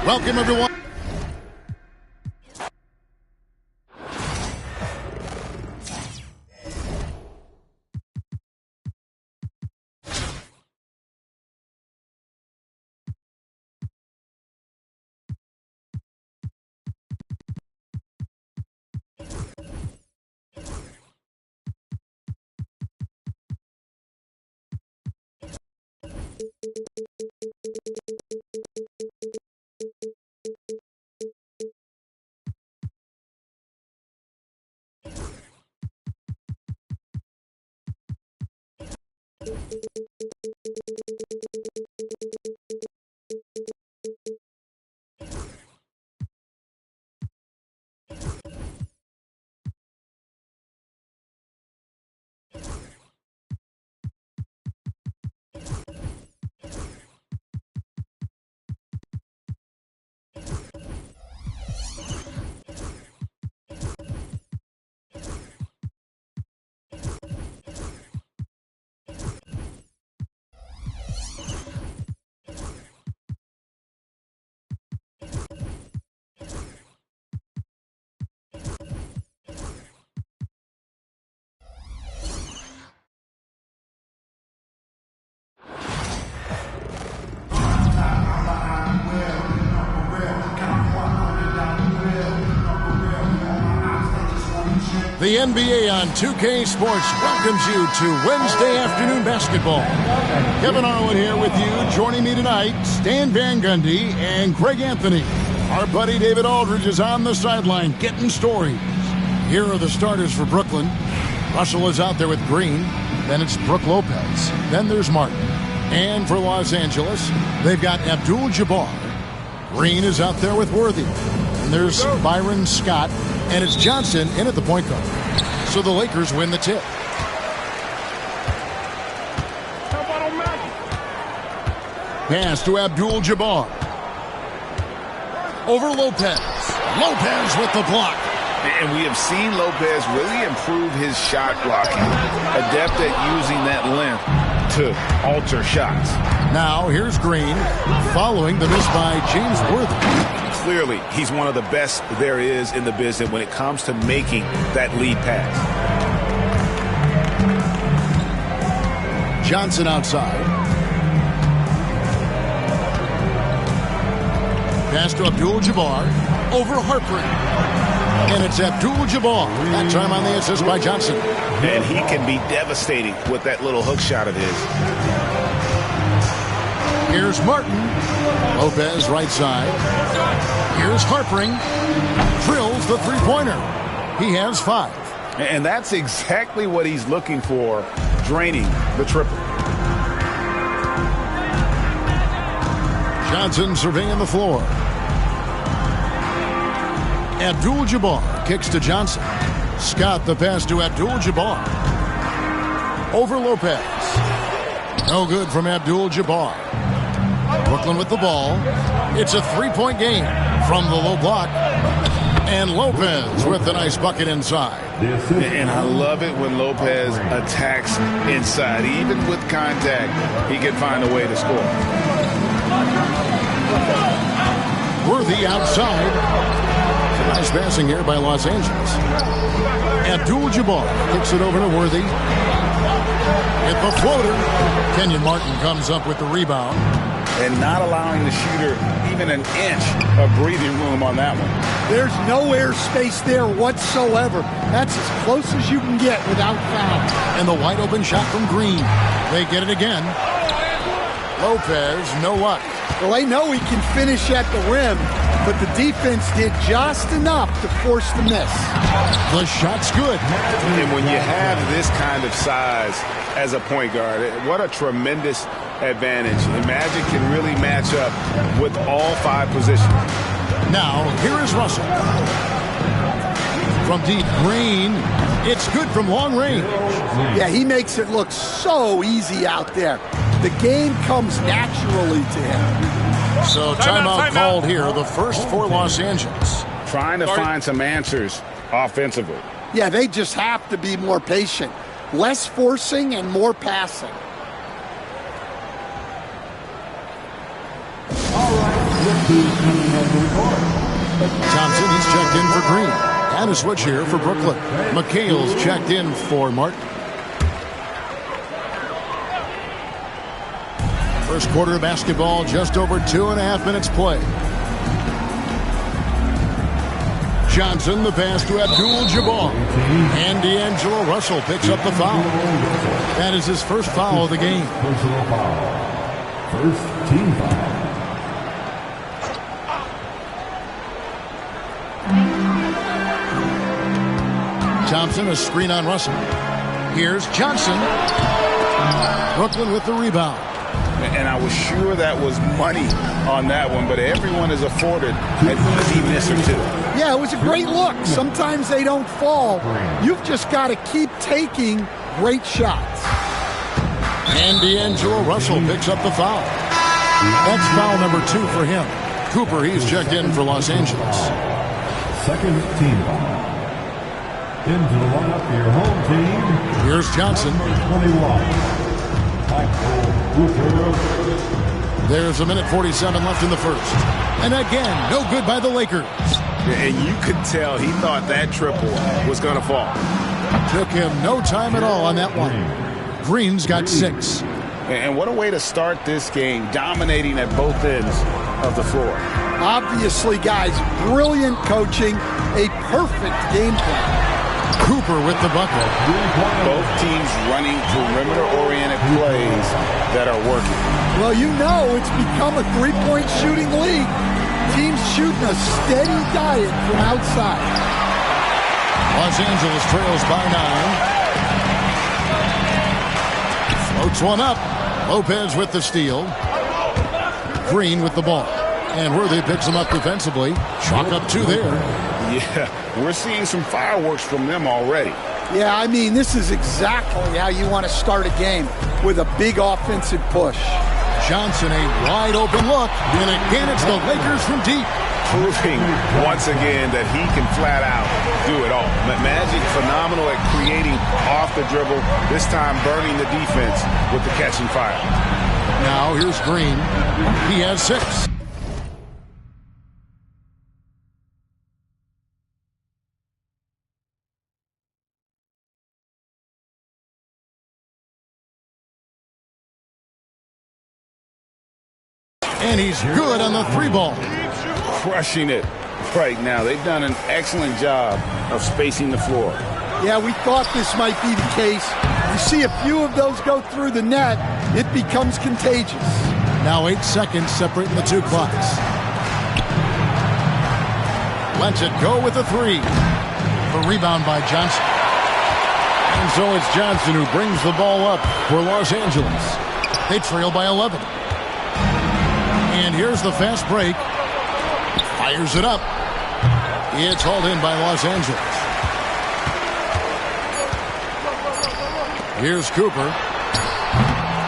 Welcome, everyone. The NBA on 2K Sports welcomes you to Wednesday afternoon basketball. Kevin Harlan here with you. Joining me tonight, Stan Van Gundy and Greg Anthony. Our buddy David Aldridge is on the sideline getting stories. Here are the starters for Brooklyn. Russell is out there with Green. Then it's Brook Lopez. Then there's Martin. And for Los Angeles, they've got Abdul-Jabbar. Green is out there with Worthy. And there's Byron Scott. And it's Johnson in at the point guard. So the Lakers win the tip. Pass to Abdul-Jabbar. Over Lopez. Lopez with the block. And we have seen Lopez really improve his shot blocking. Adept at using that length to alter shots. Now here's Green following the miss by James Worthy. Clearly, he's one of the best there is in the business when it comes to making that lead pass. Johnson outside. Pass to Abdul-Jabbar. Over Harper. And it's Abdul-Jabbar. That time on the assist by Johnson. And he can be devastating with that little hook shot of his. Here's Martin. Lopez right side. Here's Harpering. Drills the three-pointer. He has 5. And that's exactly what he's looking for, draining the triple. Johnson surveying the floor. Abdul-Jabbar kicks to Johnson. Scott the pass to Abdul-Jabbar. Over Lopez. No good from Abdul-Jabbar. Brooklyn with the ball. It's a three-point game from the low block. And Lopez with the nice bucket inside. And I love it when Lopez attacks inside. Even with contact, he can find a way to score. Worthy outside. Nice passing here by Los Angeles. Abdul-Jabbar kicks it over to Worthy. Hit the floater. Kenyon Martin comes up with the rebound. And not allowing the shooter even an inch of breathing room on that one. There's no air space there whatsoever. That's as close as you can get without foul. And the wide open shot from Green. They get it again. Lopez, no luck. Well, they know he can finish at the rim, but the defense did just enough to force the miss. The shot's good. And when you have this kind of size as a point guard, what a tremendous advantage. And Magic can really match up with all 5 positions. Now, here is Russell. From deep, Green. It's good from long range. Yeah, he makes it look so easy out there. The game comes naturally to him. So timeout called here, the first for Los Angeles. Trying to find some answers offensively. Yeah, they just have to be more patient. Less forcing and more passing. All right, Thompson is checked in for Green. And a switch here for Brooklyn. McHale's checked in for Martin. First quarter of basketball, just over 2.5 minutes play. Johnson, the pass to Abdul-Jabbar. And D'Angelo Russell picks up the foul. That is his first foul of the game. Personal foul. First team foul. Thompson, a screen on Russell. Here's Johnson. Brooklyn with the rebound. And I was sure that was money on that one, but everyone is afforded an easy miss or two. Yeah, it was a great look. Sometimes they don't fall. You've just got to keep taking great shots. And D'Angelo Russell picks up the foul. That's foul number 2 for him. Cooper, he's checked in for Los Angeles. Second team foul. Into the lineup for your home team. Here's Johnson. Number 21. There's 1:47 left in the first. And again, no good by the Lakers. And you could tell he thought that triple was going to fall. Took him no time at all on that one. Green's got 6. And what a way to start this game, dominating at both ends of the floor. Obviously, guys, brilliant coaching, a perfect game plan. Cooper with the bucket. Both teams running perimeter-oriented plays that are working. Well, you know it's become a three-point shooting league. Teams shooting a steady diet from outside. Los Angeles trails by 9. Floats one up. Lopez with the steal. Green with the ball. And Worthy picks him up defensively. Chalk up 2 there. Yeah, we're seeing some fireworks from them already. Yeah, I mean, this is exactly how you want to start a game, with a big offensive push. Johnson, a wide open look. And again, it's the Lakers from deep. Proving once again that he can flat out do it all. Magic phenomenal at creating off the dribble, this time burning the defense with the catching fire. Now here's Green. He has 6. And he's good on the 3-ball. Crushing it right now. They've done an excellent job of spacing the floor. Yeah, we thought this might be the case. You see a few of those go through the net, it becomes contagious. Now 8 seconds separating the 2 clocks. Lets it go with a 3. A rebound by Johnson. And so it's Johnson who brings the ball up for Los Angeles. They trail by 11. And here's the fast break. Fires it up. It's hauled in by Los Angeles. Here's Cooper.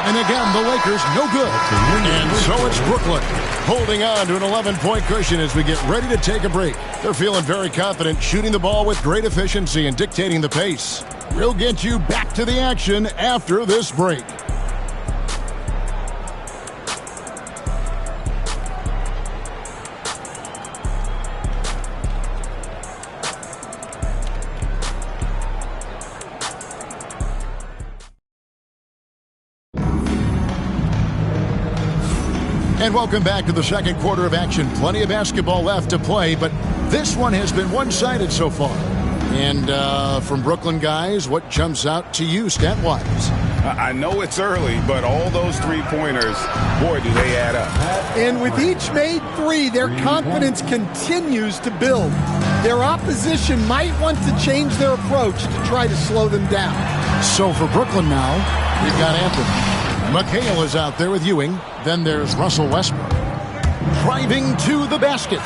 And again, the Lakers no good. And so it's Brooklyn holding on to an 11-point cushion as we get ready to take a break. They're feeling very confident, shooting the ball with great efficiency and dictating the pace. We'll get you back to the action after this break. And welcome back to the second quarter of action. Plenty of basketball left to play, but this one has been one-sided so far. And from Brooklyn guys, what jumps out to you stat-wise? I know it's early, but all those three-pointers, boy, do they add up. And with each made 3, their confidence continues to build. Their opposition might want to change their approach to try to slow them down. So for Brooklyn now, we've got Anthony. McHale is out there with Ewing. Then there's Russell Westbrook. Driving to the basket.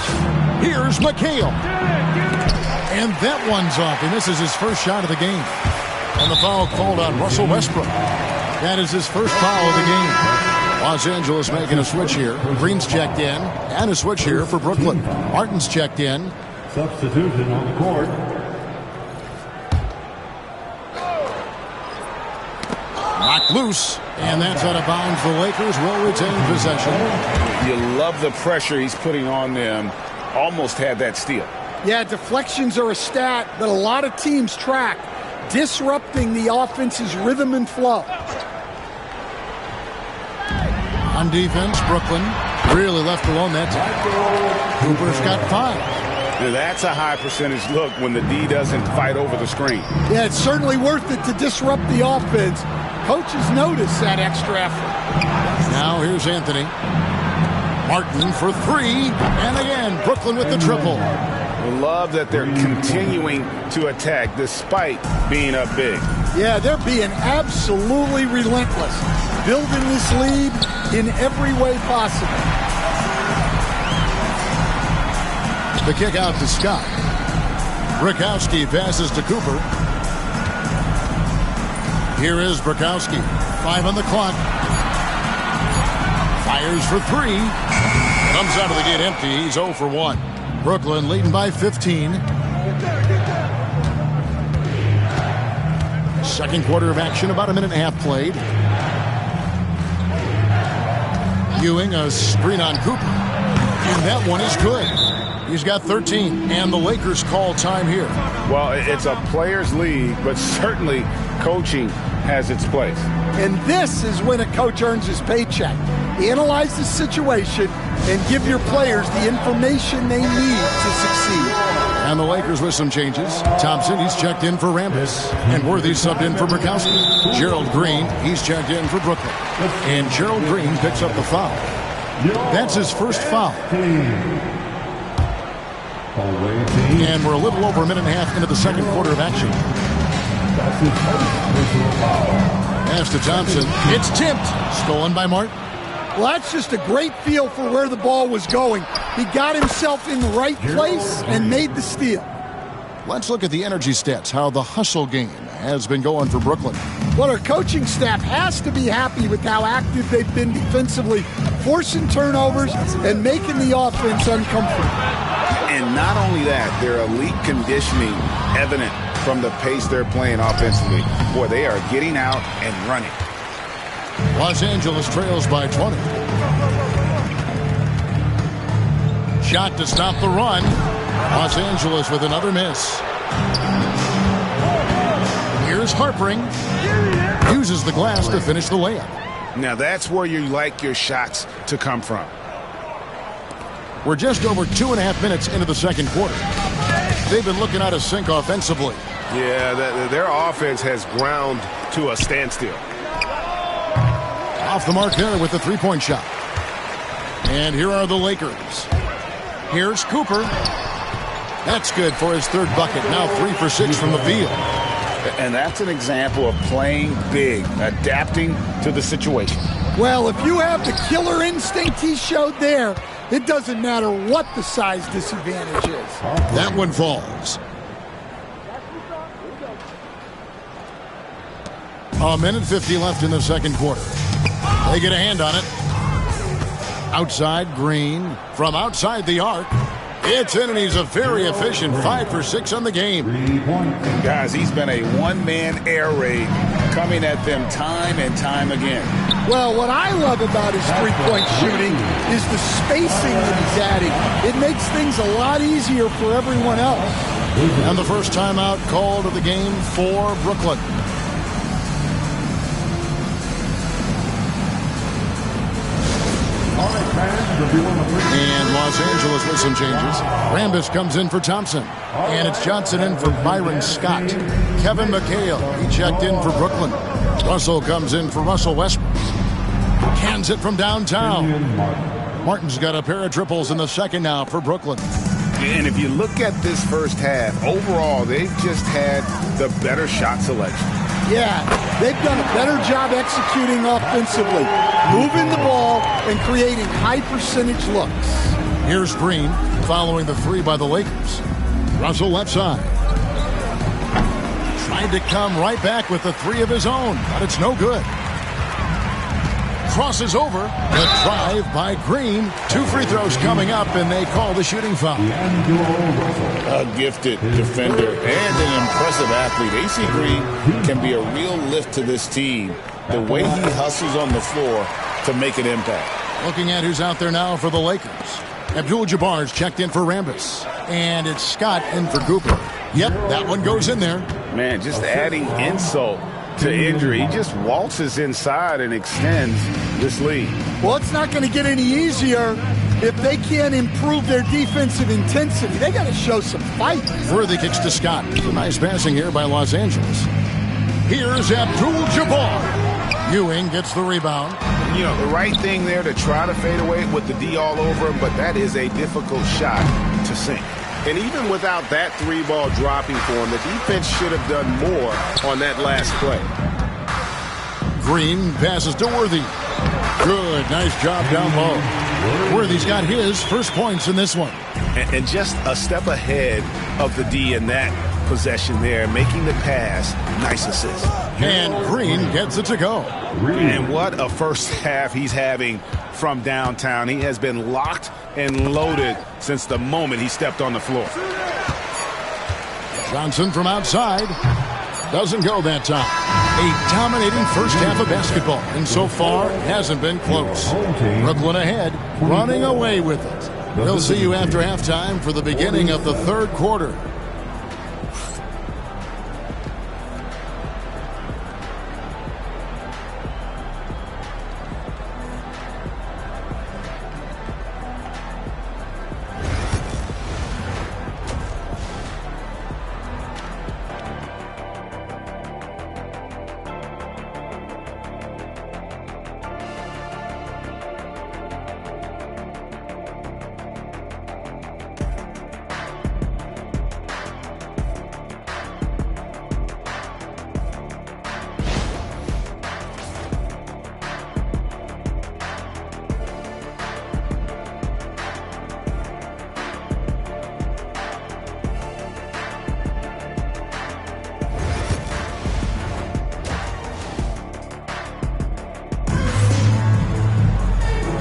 Here's McHale. And that one's off. And this is his first shot of the game. And the foul called on Russell Westbrook. That is his first foul of the game. Los Angeles making a switch here. Green's checked in. And a switch here for Brooklyn. Martin's checked in. Substitution on the court. Knocked loose, and that's out of bounds. The Lakers will retain possession. You love the pressure he's putting on them. Almost had that steal. Yeah, deflections are a stat that a lot of teams track, disrupting the offense's rhythm and flow. On defense, Brooklyn really left alone that time. Cooper's got 5. Now that's a high percentage look when the D doesn't fight over the screen. Yeah, it's certainly worth it to disrupt the offense. Coaches notice that extra effort. Now here's Anthony. Martin for 3, and again, Brooklyn with the triple. Love that they're continuing to attack despite being up big. Yeah, they're being absolutely relentless, building this lead in every way possible. The kick out to Scott. Brikowski passes to Cooper. Here is Brikowski. 5 on the clock. Fires for 3. Comes out of the gate empty. He's 0 for 1. Brooklyn leading by 15. Second quarter of action, about a minute and a half played. Ewing, a screen on Cooper. And that one is good. He's got 13, and the Lakers call time here. Well, it's a players' league, but certainly coaching has its place. And this is when a coach earns his paycheck. Analyze the situation and give your players the information they need to succeed. And the Lakers with some changes. Thompson, he's checked in for Rambis. And Worthy subbed in for Brikowski. Gerald Green, he's checked in for Brooklyn. And Gerald Green picks up the foul. That's his first foul. And we're a little over a minute and a half into the second quarter of action. Pass to Thompson. It's tipped. Stolen by Martin. Well, that's just a great feel for where the ball was going. He got himself in the right place and made the steal. Let's look at the energy stats, how the hustle game has been going for Brooklyn. Well, our coaching staff has to be happy with how active they've been defensively, forcing turnovers and making the offense uncomfortable. And not only that, their elite conditioning evident from the pace they're playing offensively. Boy, they are getting out and running. Los Angeles trails by 20. Shot to stop the run. Los Angeles with another miss. Here's Harpering. Uses the glass to finish the layup. Now that's where you like your shots to come from. We're just over 2.5 minutes into the second quarter. They've been looking out of sync offensively. Yeah, their offense has ground to a standstill. Off the mark there with the three-point shot. And here are the Lakers. Here's Cooper. That's good for his third bucket. Now 3 for 6 from the field. And that's an example of playing big, adapting to the situation. Well, if you have the killer instinct he showed there, it doesn't matter what the size disadvantage is. That one falls. A minute 50 left in the second quarter. They get a hand on it. Outside, Green. From outside the arc. It's in, and he's a very efficient 5 for 6 on the game. Guys, he's been a one-man air raid coming at them time and time again. Well, what I love about his three-point shooting is the spacing that he's adding. It makes things a lot easier for everyone else. And the first timeout called of the game for Brooklyn. And Los Angeles with some changes. Rambis comes in for Thompson. And it's Johnson in for Byron Scott. Kevin McHale, he checked in for Brooklyn. Russell comes in for Russell Westbrook. Cans it from downtown. Martin's got a pair of triples in the second now for Brooklyn. And if you look at this first half, overall, they've just had the better shot selection. Yeah, they've done a better job executing offensively, moving the ball and creating high-percentage looks. Here's Green following the 3 by the Lakers. Russell left side. Tried to come right back with the 3 of his own, but it's no good. crosses over. The drive by Green. 2 free throws coming up, and they call the shooting foul. A gifted defender and an impressive athlete. AC Green can be a real lift to this team. The way he hustles on the floor to make an impact. Looking at who's out there now for the Lakers. Abdul-Jabbar's checked in for Rambis. And it's Scott in for Cooper. Yep, that one goes in there. Man, just adding insult to injury. He just waltzes inside and extends this lead. Well, it's not going to get any easier if they can't improve their defensive intensity. They got to show some fight. Worthy kicks to Scott. Nice passing here by Los Angeles. Here's Abdul-Jabbar. Ewing gets the rebound. You know, the right thing there to try to fade away with the D all over him, but that is a difficult shot to sink. And even without that 3-ball dropping for him, the defense should have done more on that last play. Green passes to Worthy. Good, nice job down low. Worthy's got his first points in this one. And just a step ahead of the D in that possession there, making the pass. Nice assist. And Green gets it to go. And what a first half he's having from downtown. He has been locked and loaded since the moment he stepped on the floor. Johnson from outside. Doesn't go that time. A dominating first half of basketball. And so far, it hasn't been close. Brooklyn ahead, running away with it. We'll see you after halftime for the beginning of the third quarter.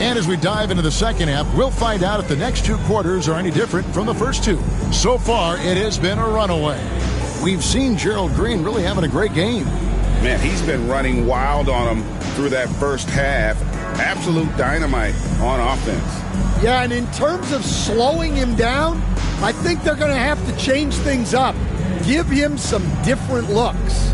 And as we dive into the second half, we'll find out if the next 2 quarters are any different from the first 2. So far, it has been a runaway. We've seen Gerald Green really having a great game. Man, he's been running wild on him through that first half. Absolute dynamite on offense. Yeah, and in terms of slowing him down, I think they're going to have to change things up. Give him some different looks.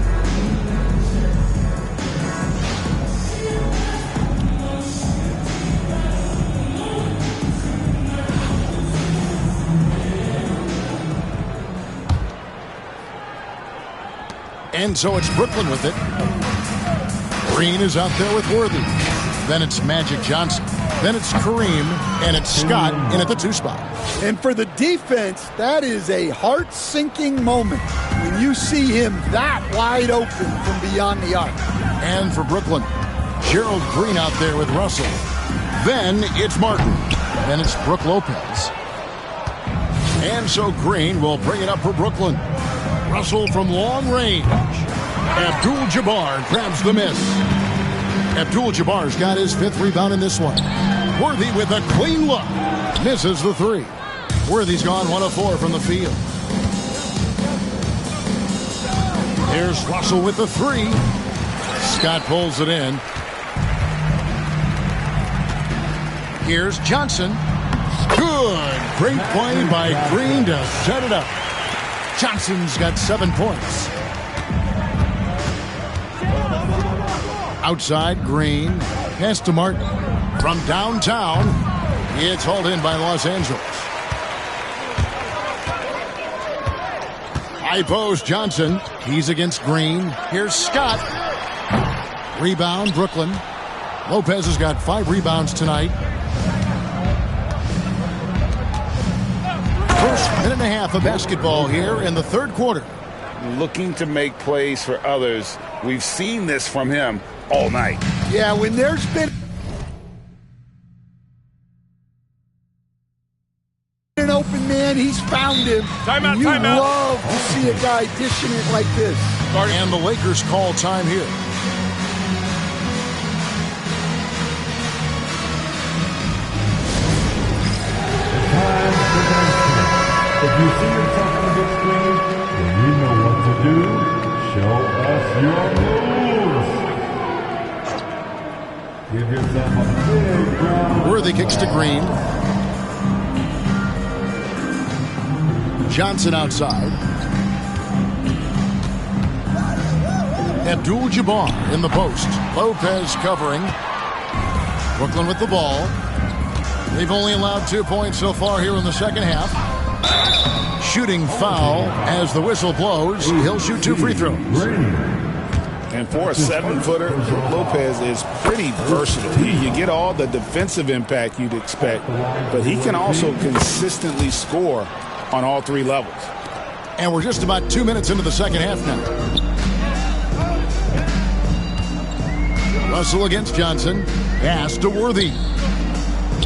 And so it's Brooklyn with it. Green is out there with Worthy. Then it's Magic Johnson. Then it's Kareem. And it's Scott in at the 2 spot. And for the defense, that is a heart-sinking moment when you see him that wide open from beyond the arc. And for Brooklyn, Gerald Green out there with Russell. Then it's Martin. Then it's Brook Lopez. And so Green will bring it up for Brooklyn. Russell from long range. Abdul-Jabbar grabs the miss. Abdul-Jabbar's got his 5th rebound in this one. Worthy with a clean look. Misses the 3. Worthy's gone 1 of 4 from the field. Here's Russell with the 3. Scott pulls it in. Here's Johnson. Good. Great play by Green to set it up. Johnson's got 7 points. Outside, Green. Pass to Martin. From downtown, it's hauled in by Los Angeles. High post, Johnson. He's against Green. Here's Scott. Rebound, Brooklyn. Lopez has got 5 rebounds tonight. First minute and a half of basketball here in the third quarter. Looking to make plays for others. We've seen this from him all night. Yeah, when there's been an open man, he's found him. Timeout, you timeout. love to see a guy dishing it like this. And the Lakers call time here. you see yourself on the big screen, then you know what to do. Show us your moves. Give yourself a big round. Worthy kicks to Green. Johnson outside. Abdul-Jabbar in the post. Lopez covering. Brooklyn with the ball. They've only allowed 2 points so far here in the second half. Shooting foul as the whistle blows. He'll shoot 2 free throws. And for a 7-footer, Lopez is pretty versatile. You get all the defensive impact you'd expect, but he can also consistently score on all 3 levels. And we're just about 2 minutes into the second half now. Russell against Johnson. Pass to Worthy.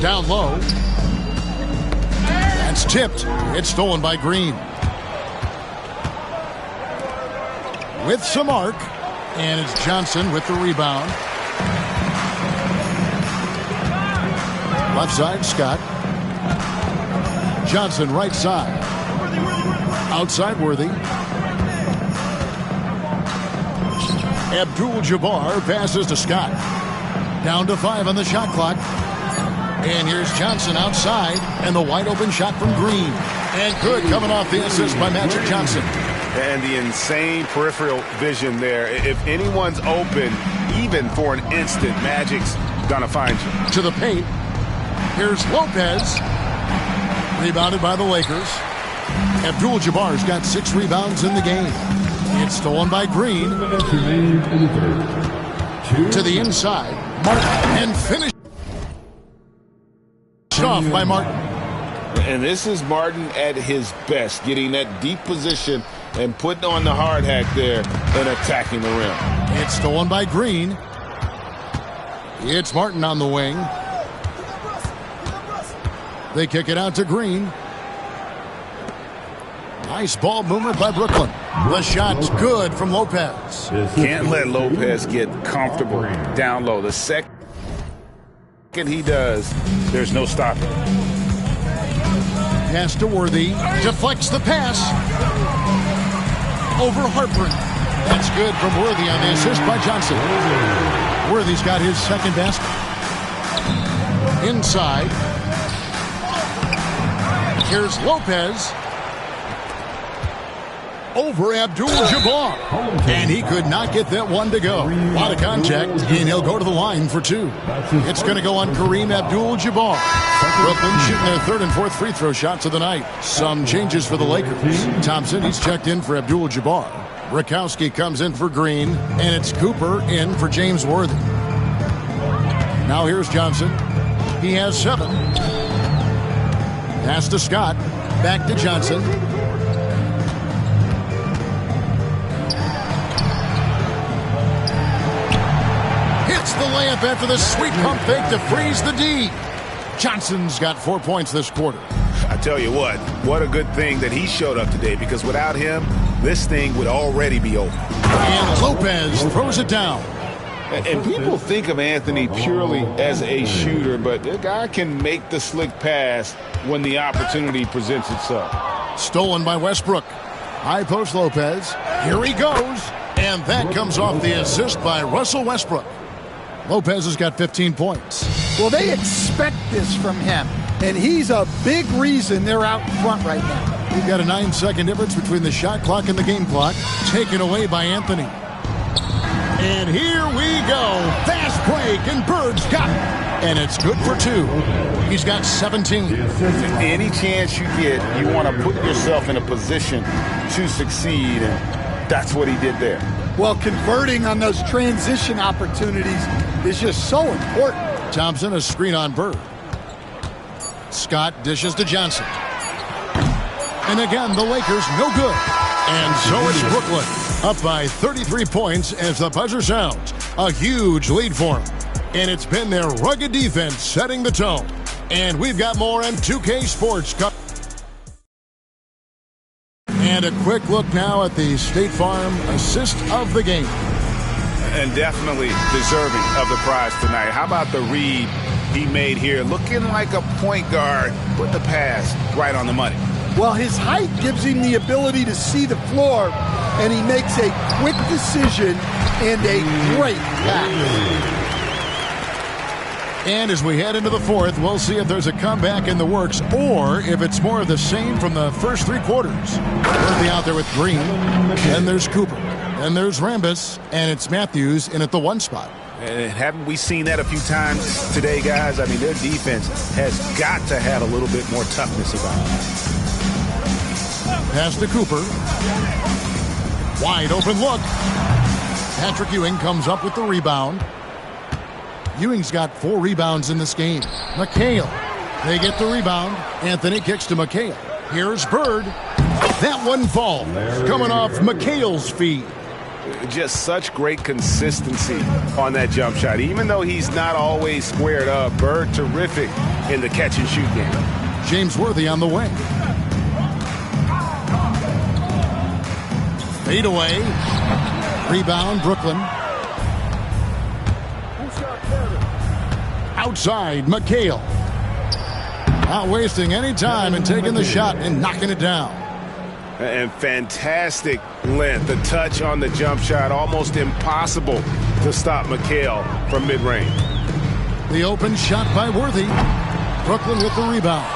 Down low. That's tipped. It's stolen by Green. With some arc. And it's Johnson with the rebound. Left side, Scott. Johnson right side. Outside Worthy. Abdul-Jabbar passes to Scott. Down to 5 on the shot clock. And here's Johnson outside. And the wide open shot from Green. And good coming off the assist by Magic Johnson. And the insane peripheral vision there. If anyone's open, even for an instant, Magic's gonna find you. To the paint. Here's Lopez. Rebounded by the Lakers. Abdul-Jabbar's got 6 rebounds in the game. It's stolen by Green. To the inside. Martin. And finished off by Martin. And this is Martin at his best, getting that deep position and putting on the hard hack there and attacking the rim. It's stolen by Green. It's Martin on the wing. They kick it out to Green. Nice ball movement by Brooklyn. The shot's good from Lopez. Can't let Lopez get comfortable down low. The second he does, there's no stopping. Pass to Worthy. Deflects the pass. Over Harper. That's good from Worthy on the assist by Johnson. Worthy's got his second basket. Inside. Here's Lopez. Over Abdul-Jabbar. And he could not get that one to go. A lot of contact, and he'll go to the line for 2. It's going to go on Kareem Abdul-Jabbar. Brooklyn shooting their 3rd and 4th free throw shots of the night. Some changes for the Lakers. Thompson, he's checked in for Abdul-Jabbar. Rakowski comes in for Green, and it's Cooper in for James Worthy. Now here's Johnson. He has 7. Pass to Scott. Back to Johnson. Hits the layup after the sweet pump fake to freeze the D. Johnson's got 4 points this quarter. I tell you what a good thing that he showed up today, because without him, this thing would already be over. And Lopez throws it down. And people think of Anthony purely as a shooter, but the guy can make the slick pass when the opportunity presents itself. Stolen by Westbrook. High post Lopez. Here he goes. And that comes off the assist by Russell Westbrook. Lopez has got 15 points. Well, they expect this from him, and he's a big reason they're out in front right now. We've got a 9-second difference between the shot clock and the game clock. Taken away by Anthony. And here we go. Fast break, and Bird's got it. And it's good for 2. He's got 17. Any chance you get, you want to put yourself in a position to succeed, and that's what he did there. Well, converting on those transition opportunities is just so important. Thompson, a screen on Bird. Scott dishes to Johnson. And again, the Lakers no good. And so it's Brooklyn, up by 33 points as the buzzer sounds. A huge lead for them. And it's been their rugged defense setting the tone. And we've got more on 2K Sports. And a quick look now at the State Farm assist of the game. And definitely deserving of the prize tonight. How about the read he made here? Looking like a point guard, put the pass right on the money. Well, his height gives him the ability to see the floor, and he makes a quick decision and a great pass. And as we head into the fourth, we'll see if there's a comeback in the works or if it's more of the same from the first three quarters. Worthy out there with Green. Then there's Cooper. Then there's Rambis. And it's Matthews in at the 1 spot. And haven't we seen that a few times today, guys? I mean, their defense has got to have a little bit more toughness about it. Pass to Cooper. Wide open look. Patrick Ewing comes up with the rebound. Ewing's got 4 rebounds in this game. McHale. They get the rebound. Anthony kicks to McHale. Here's Bird. That one falls. Coming off McHale's feet. Just such great consistency on that jump shot. Even though he's not always squared up, Bird terrific in the catch and shoot game. James Worthy on the wing. Fade away. Rebound, Brooklyn. Outside, McHale. Not wasting any time and taking the shot and knocking it down. And fantastic length. The touch on the jump shot, almost impossible to stop McHale from mid-range. The open shot by Worthy. Brooklyn with the rebound.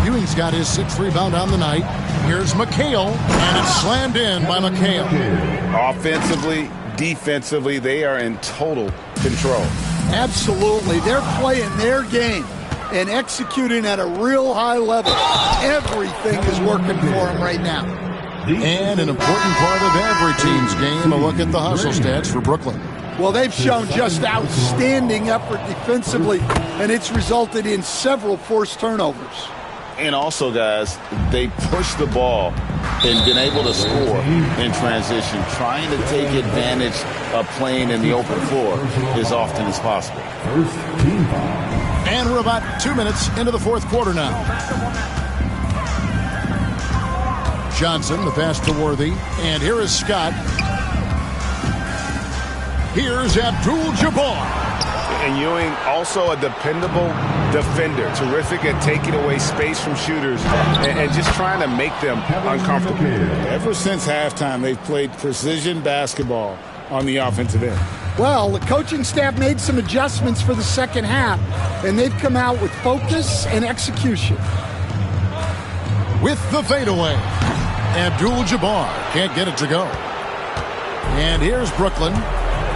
Ewing's got his 6th rebound on the night. Here's McHale, and it's slammed in by McHale. Offensively, defensively, they are in total control. Absolutely. They're playing their game and executing at a real high level. Everything is working for them right now. And an important part of every team's game, a look at the hustle stats for Brooklyn. Well, they've shown just outstanding effort defensively, and it's resulted in several forced turnovers. And also, guys, they push the ball and been able to score in transition, trying to take advantage of playing in the open floor as often as possible. And we're about 2 minutes into the fourth quarter now. Johnson, the pass to Worthy. And here is Scott. Here's Abdul-Jabbar. And Ewing, also a dependable defender. Terrific at taking away space from shooters and just trying to make them uncomfortable. Ever since halftime, they've played precision basketball on the offensive end. Well, the coaching staff made some adjustments for the second half, and they've come out with focus and execution. With the fadeaway, Abdul-Jabbar can't get it to go. And here's Brooklyn.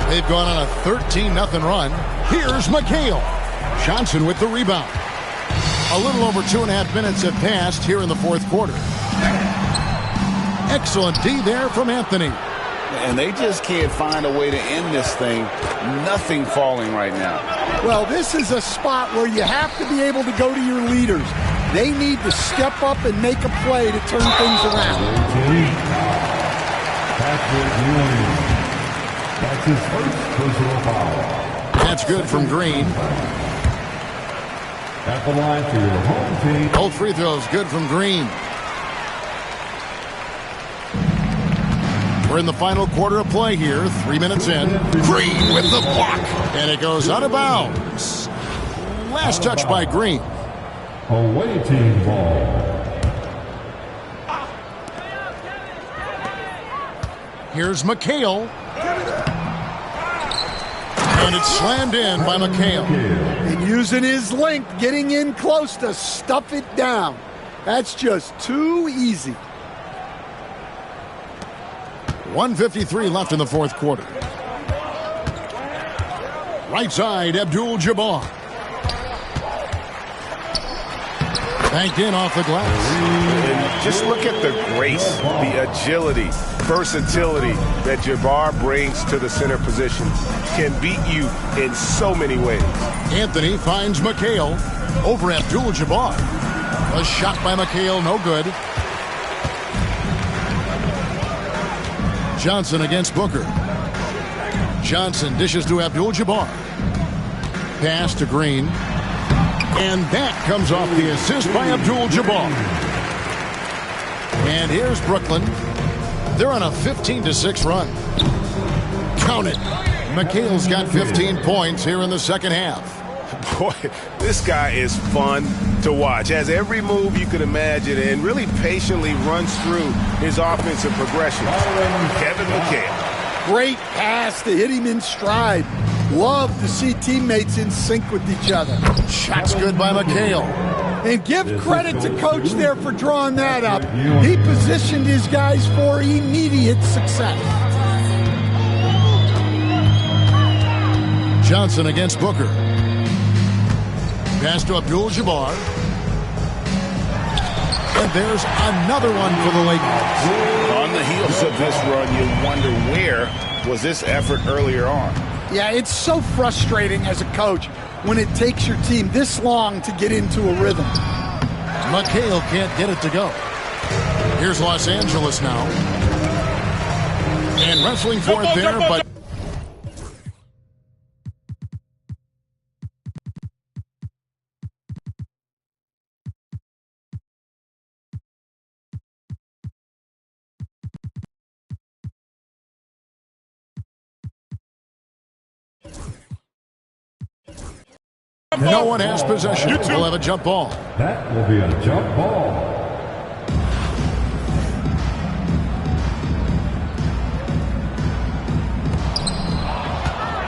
They've gone on a 13-0 run. Here's McHale. Johnson with the rebound. A little over 2.5 minutes have passed here in the fourth quarter. Excellent D there from Anthony. And they just can't find a way to end this thing. Nothing falling right now. Well, this is a spot where you have to be able to go to your leaders. They need to step up and make a play to turn things around. That's his first personal foul. That's good from Green. At the line for your home team. Both free throws good from Green. We're in the final quarter of play here. 3 minutes in. Green with the block. And it goes out of bounds. Last touch by Green. Away team ball. Here's McHale. And it's slammed in by McHale. And using his length, getting in close to stuff it down. That's just too easy. 1:53 left in the fourth quarter. Right side, Abdul-Jabbar. Banked in off the glass. And just look at the grace, the agility, versatility that Jabbar brings to the center position. Can beat you in so many ways. Anthony finds McHale over Abdul-Jabbar. A shot by McHale, no good. Johnson against Booker. Johnson dishes to Abdul-Jabbar. Pass to Green. And that comes off the assist by Abdul-Jabbar. And here's Brooklyn. They're on a 15-6 run. Count it. McHale's got 15 points here in the second half. Boy, this guy is fun to watch. Has every move you could imagine and really patiently runs through his offensive progression. Kevin McHale. Great pass to hit him in stride. Love to see teammates in sync with each other. Shot's good by McHale. And give credit to Coach there for drawing that up. He positioned his guys for immediate success. Johnson against Booker. Pass to Abdul-Jabbar. And there's another one for the Lakers. On the heels of this run, you wonder where was this effort earlier on. Yeah, it's so frustrating as a coach when it takes your team this long to get into a rhythm. McHale can't get it to go. Here's Los Angeles now. And wrestling for it there, but... No one has possession. We'll have a jump ball. That will be a jump ball.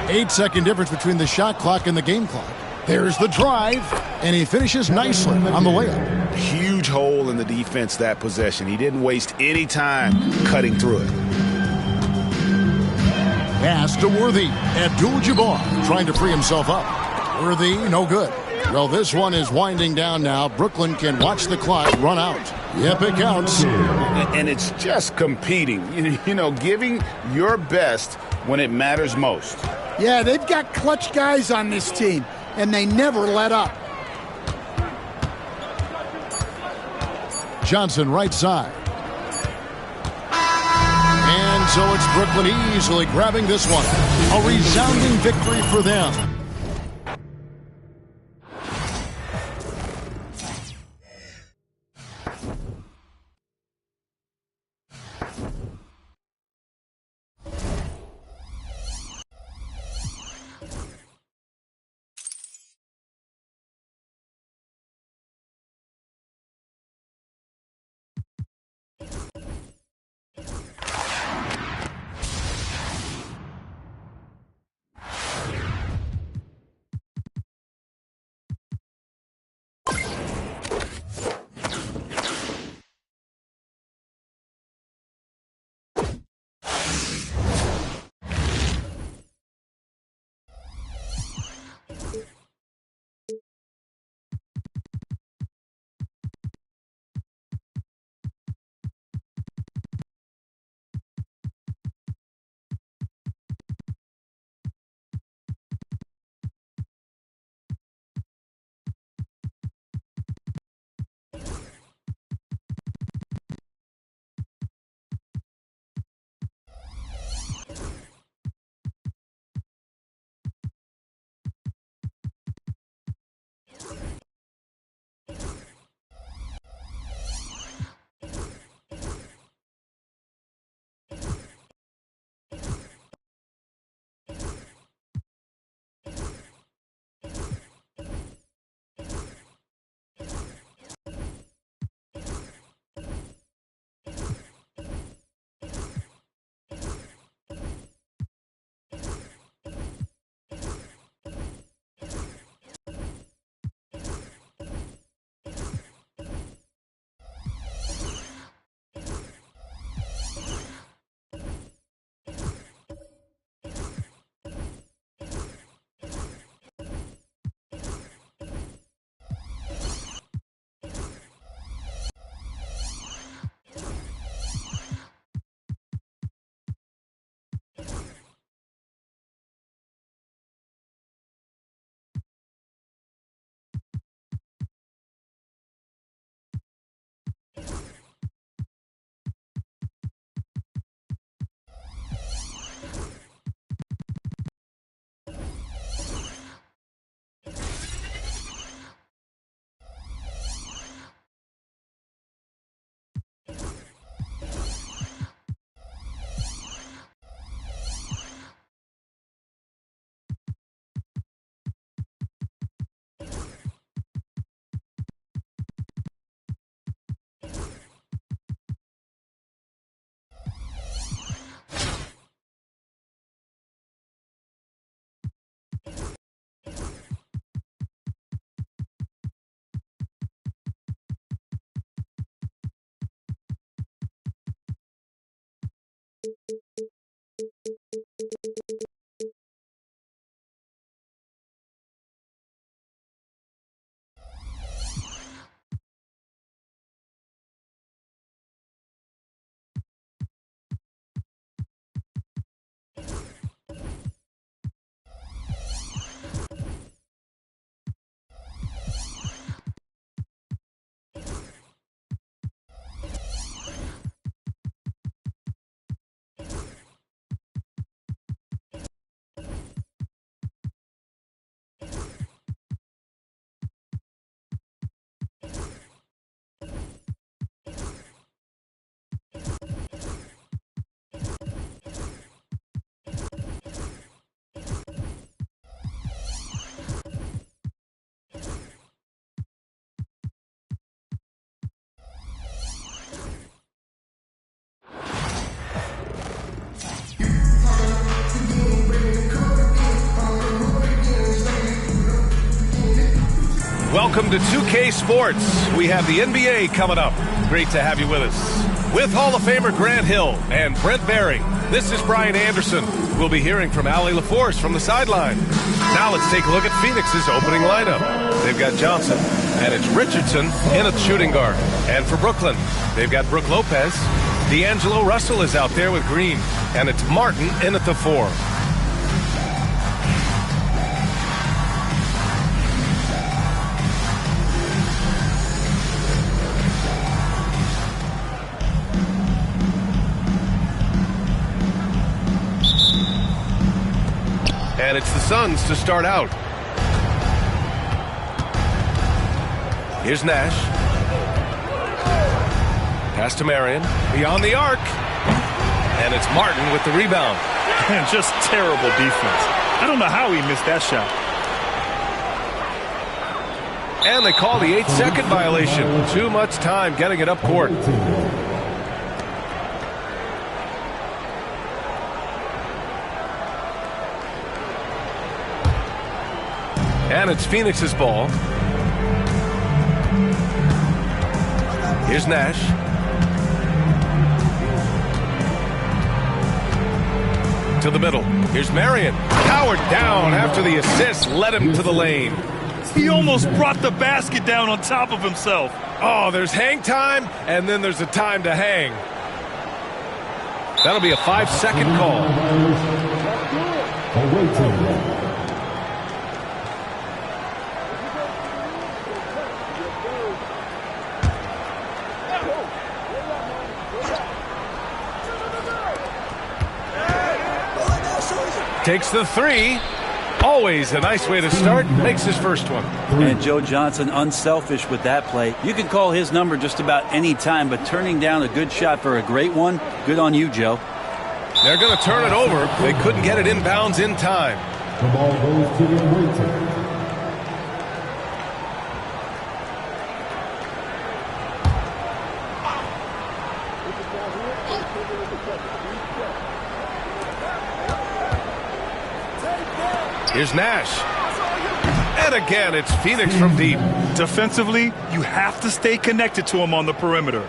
Eight-second difference between the shot clock and the game clock. There's the drive, and he finishes nicely on the layup. Huge hole in the defense that possession. He didn't waste any time cutting through it. Pass to Worthy. Abdul-Jabbar trying to free himself up. Worthy, no good. Well, this one is winding down now. Brooklyn can watch the clock run out. Yep, it counts. And it's just competing. You know, giving your best when it matters most. Yeah, they've got clutch guys on this team, and they never let up. Johnson right side. And so it's Brooklyn easily grabbing this one. A resounding victory for them. Welcome to 2K Sports. We have the NBA coming up. Great to have you with us. With Hall of Famer Grant Hill and Brent Barry, this is Brian Anderson. We'll be hearing from Allie LaForce from the sideline. Now let's take a look at Phoenix's opening lineup. They've got Johnson, and it's Richardson in at shooting guard. And for Brooklyn, they've got Brook Lopez. D'Angelo Russell is out there with Green, and it's Martin in at the 4. And it's the Suns to start out. Here's Nash. Pass to Marion. Beyond the arc. And it's Martin with the rebound. Man, just terrible defense. I don't know how he missed that shot. And they call the 8-second violation. Too much time getting it up court. And it's Phoenix's ball. Here's Nash. To the middle. Here's Marion. Powered down after the assist led him to the lane. He almost brought the basket down on top of himself. Oh, there's hang time, and then there's a time to hang. That'll be a 5-second call. Takes the 3. Always a nice way to start. Makes his first one. And Joe Johnson unselfish with that play. You can call his number just about any time, but turning down a good shot for a great one, good on you, Joe. They're going to turn it over. They couldn't get it inbounds in time. The ball goes to the away team. Here's Nash. And again, it's Phoenix from deep. Defensively, you have to stay connected to him on the perimeter.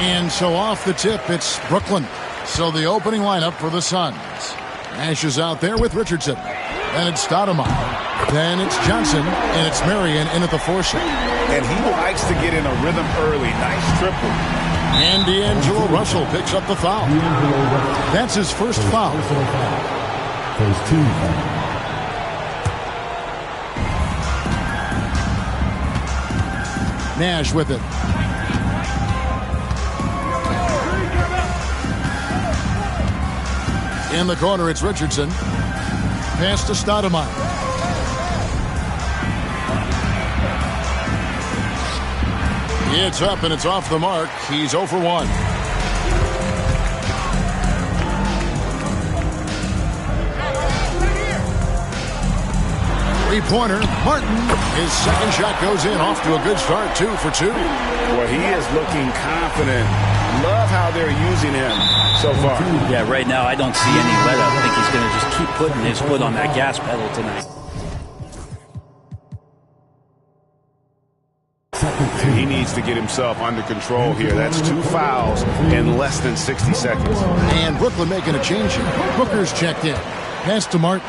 And so off the tip, it's Brooklyn. So the opening lineup for the Suns. Nash is out there with Richardson. Then it's Stoudemire. Then it's Johnson. And it's Marion in at the 4 shot. And he likes to get in a rhythm early. Nice triple. And D'Angelo Russell picks up the foul. That's his first foul. First team foul. Nash with it. In the corner, it's Richardson. Pass to Stoudemire. It's up and it's off the mark. He's 0 for 1. Three-pointer, Martin. His second shot goes in, off to a good start, 2 for 2. Well, he is looking confident. Love how they're using him so far. Yeah, right now I don't see any let up. I think he's going to just keep putting his foot on that gas pedal tonight. He needs to get himself under control here. That's 2 fouls in less than 60 seconds. And Brooklyn making a change here. Booker's checked in. Pass to Martin.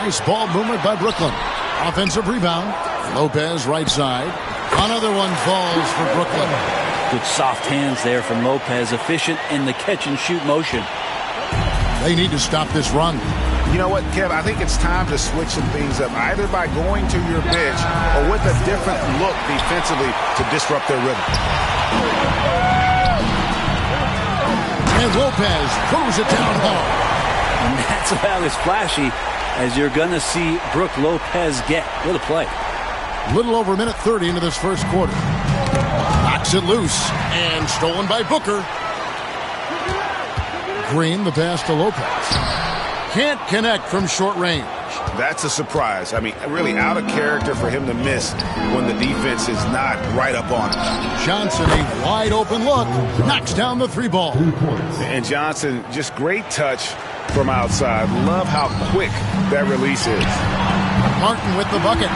Nice ball movement by Brooklyn. Offensive rebound. Lopez right side. Another one falls for Brooklyn. Good soft hands there from Lopez. Efficient in the catch-and-shoot motion. They need to stop this run. You know what, Kev? I think it's time to switch some things up, either by going to your bench or with a different look defensively to disrupt their rhythm. And Lopez throws it down hard. And that's about as flashy as you're going to see Brook Lopez get. What a play. Little over a minute 30 into this first quarter. Knocks it loose and stolen by Booker. Green, the pass to Lopez. Can't connect from short range. That's a surprise. I mean, really out of character for him to miss when the defense is not right up on him. Johnson, a wide open look, knocks down the 3 ball. And Johnson, just great touch from outside. Love how quick that release is. Martin with the bucket.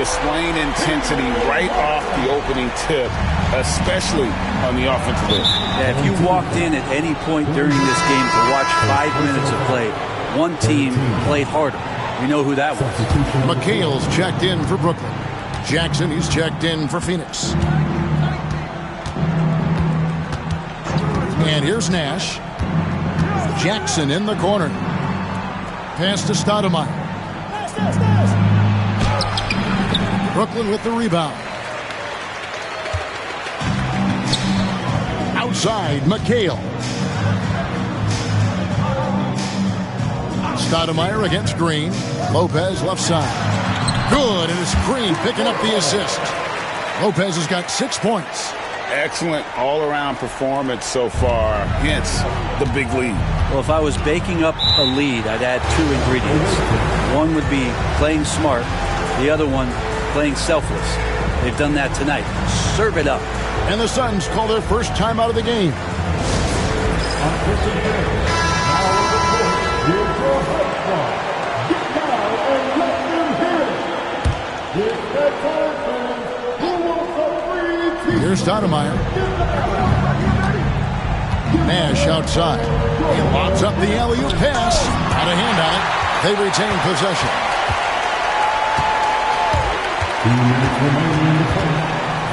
Displaying intensity right off the opening tip, especially on the offensive end. Yeah, if you walked in at any point during this game to watch 5 minutes of play, one team played harder. We know who that was. McHale's checked in for Brooklyn. Jackson, he's checked in for Phoenix. And here's Nash. Jackson in the corner. Pass to Stoudemire. Brooklyn with the rebound. Outside, McHale. Stoudemire against Green. Lopez left side. Good, and it's Green picking up the assist. Lopez has got 6 points. Excellent all-around performance so far, hence the big lead. Well, if I was baking up a lead, I'd add 2 ingredients. One would be playing smart. The other one, playing selfless. They've done that tonight. Serve it up. And the Suns call their first time out of the game. Here's Stoudemire. Nash outside. He lobs up the alley-oop pass. Out of hand on it. They retain possession.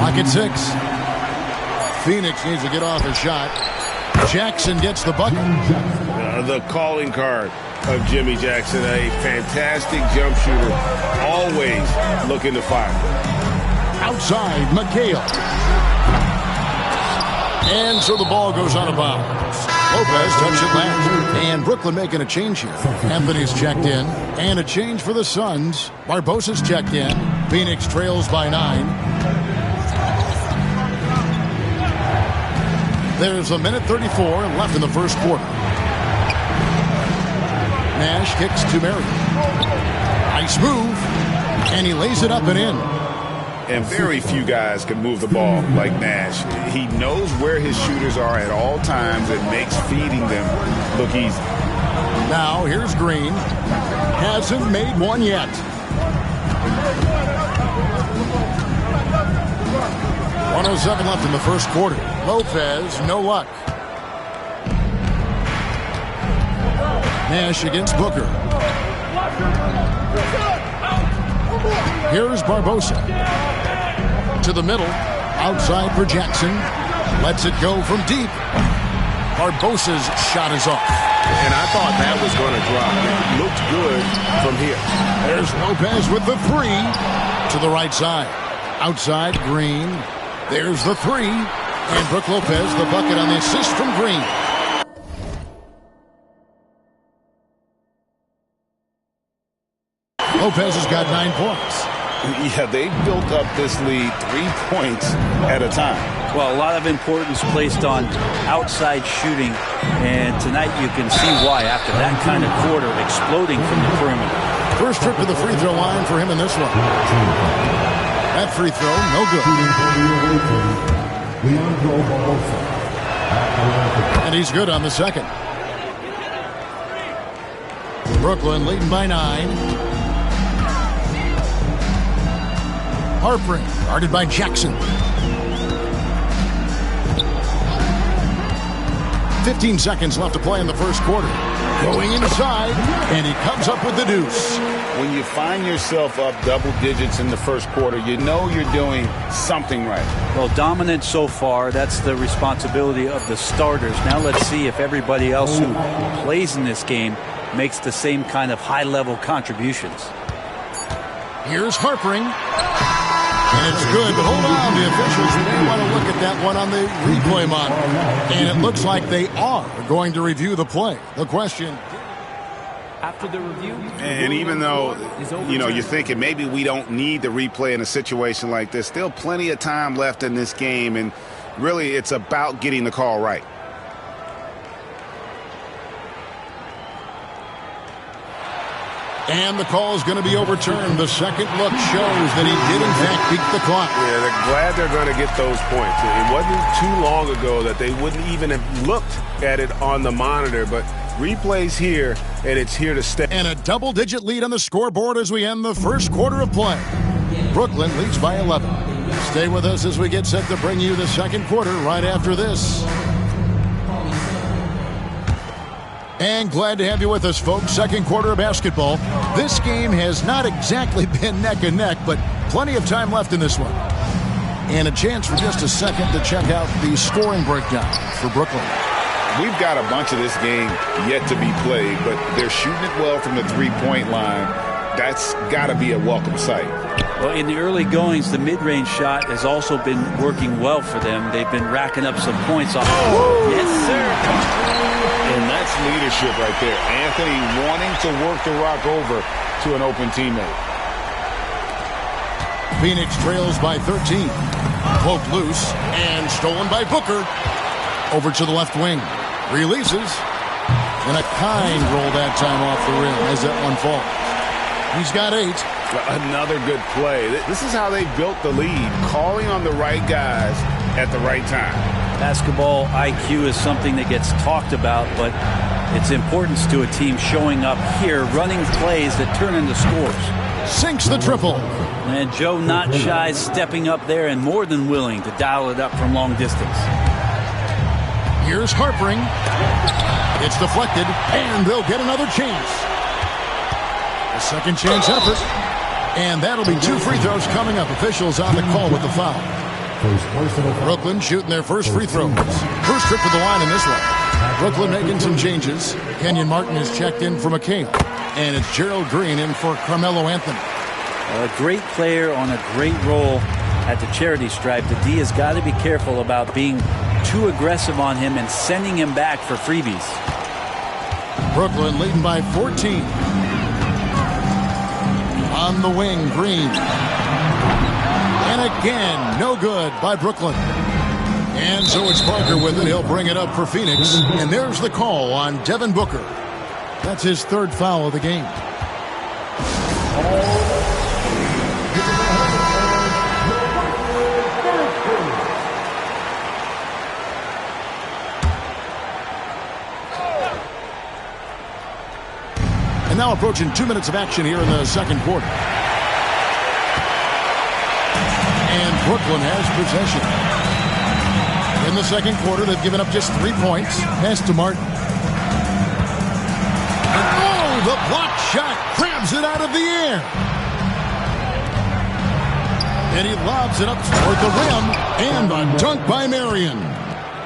Lock at 6. Phoenix needs to get off a shot. Jackson gets the bucket. The calling card of Jimmy Jackson, a fantastic jump shooter, always looking to fire. Outside, McHale. And so the ball goes out of bounds. Lopez touched it last. And Brooklyn making a change here. Anthony's checked in. And a change for the Suns. Barbosa's checked in. Phoenix trails by 9. There's a minute 34 left in the first quarter. Nash kicks to Murray. Nice move. And he lays it up and in. And very few guys can move the ball like Nash. He knows where his shooters are at all times and makes feeding them look easy. Now here's Green. Hasn't made one yet. 1:07 left in the first quarter. Lopez, no luck. Nash against Booker. Here's Barbosa. To the middle. Outside for Jackson. Lets it go from deep. Barbosa's shot is off. And I thought that was going to drop. It looked good from here. There's Lopez with the 3 to the right side. Outside, Green. There's the three. And Brook Lopez, the bucket on the assist from Green. Lopez has got 9 points. Yeah, they built up this lead 3 points at a time. Well, a lot of importance placed on outside shooting, and tonight you can see why after that kind of quarter exploding from the perimeter. First trip to the free throw line for him in this one. That free throw, no good. And he's good on the second. Brooklyn leading by 9. Harpering, guarded by Jackson. 15 seconds left to play in the first quarter. Going inside, and he comes up with the deuce. When you find yourself up double digits in the first quarter, you know you're doing something right. Well, dominant so far. That's the responsibility of the starters. Now let's see if everybody else who plays in this game makes the same kind of high-level contributions. Here's Harpering. And it's good, but hold on, the officials may want to look at that one on the replay monitor. And it looks like they are going to review the play. The question... After the review... And even though, you're thinking maybe we don't need the replay in a situation like this, still plenty of time left in this game, and really it's about getting the call right. And the call is going to be overturned. The second look shows that he did, in fact, beat the clock. Yeah, they're glad they're going to get those points. It wasn't too long ago that they wouldn't even have looked at it on the monitor, but replay's here, and it's here to stay. And a double-digit lead on the scoreboard as we end the first quarter of play. Brooklyn leads by 11. Stay with us as we get set to bring you the second quarter right after this. And glad to have you with us, folks. Second quarter of basketball. This game has not exactly been neck and neck, but plenty of time left in this one. And a chance for just a second to check out the scoring breakdown for Brooklyn. We've got a bunch of this game yet to be played, but they're shooting it well from the three-point line. That's got to be a welcome sight. Well, in the early goings, the mid-range shot has also been working well for them. They've been racking up some points off. Oh! Yes, sir. And that's leadership right there. Anthony wanting to work the rock over to an open teammate. Phoenix trails by 13. Poked loose and stolen by Booker. Over to the left wing. Releases. And a kind roll that time off the rim as that one falls. He's got 8. Another good play. This is how they built the lead, calling on the right guys at the right time. Basketball IQ is something that gets talked about, but its importance to a team showing up here, running plays that turn into scores. Sinks the triple. And Joe not shy, stepping up there and more than willing to dial it up from long distance. Here's Harpering. It's deflected, and they'll get another chance. A second chance effort. And that'll be 2 free throws coming up. Officials on the call with the foul. Brooklyn shooting their first free throws. First trip to the line in this one. Brooklyn making some changes. Kenyon Martin is checked in for McHale. And it's Gerald Green in for Carmelo Anthony. A great player on a great role at the charity stripe. The D has got to be careful about being too aggressive on him and sending him back for freebies. Brooklyn leading by 14. On the wing, Green. And again, no good by Brooklyn. And so it's Parker with it. He'll bring it up for Phoenix. And there's the call on Devin Booker. That's his 3rd foul of the game. And now approaching 2 minutes of action here in the second quarter. And Brooklyn has possession. In the second quarter, they've given up just 3 points. Pass to Martin. And the block shot grabs it out of the air. And he lobs it up toward the rim. And a dunk by Marion.